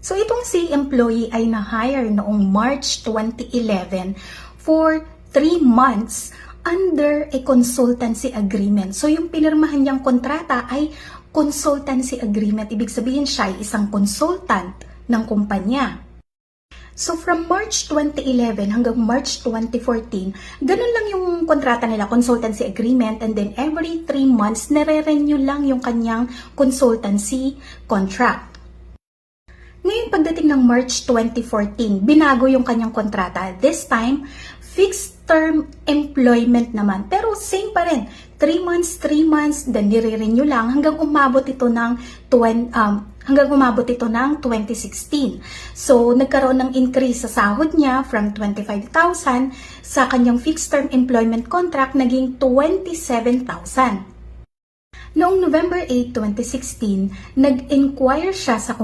So itong si employee ay na-hire noong March 2011 for 3 months under a consultancy agreement. So yung pinirmahan niyang kontrata ay consultancy agreement. Ibig sabihin siya ay isang consultant ng kumpanya. So from March 2011 hanggang March 2014, ganun lang yung kontrata nila, consultancy agreement, and then every 3 months, nare-renew lang yung kanyang consultancy contract. Ngayon pagdating ng March 2014, binago yung kanyang kontrata. This time, fixed term employment naman. Pero same pa rin. 3 months, then nire-renew lang hanggang umabot ito ng 2016. So, nagkaroon ng increase sa sahod niya from 25,000 sa kanyang fixed term employment contract naging 27,000. Noong November 8, 2016, nag-inquire siya sa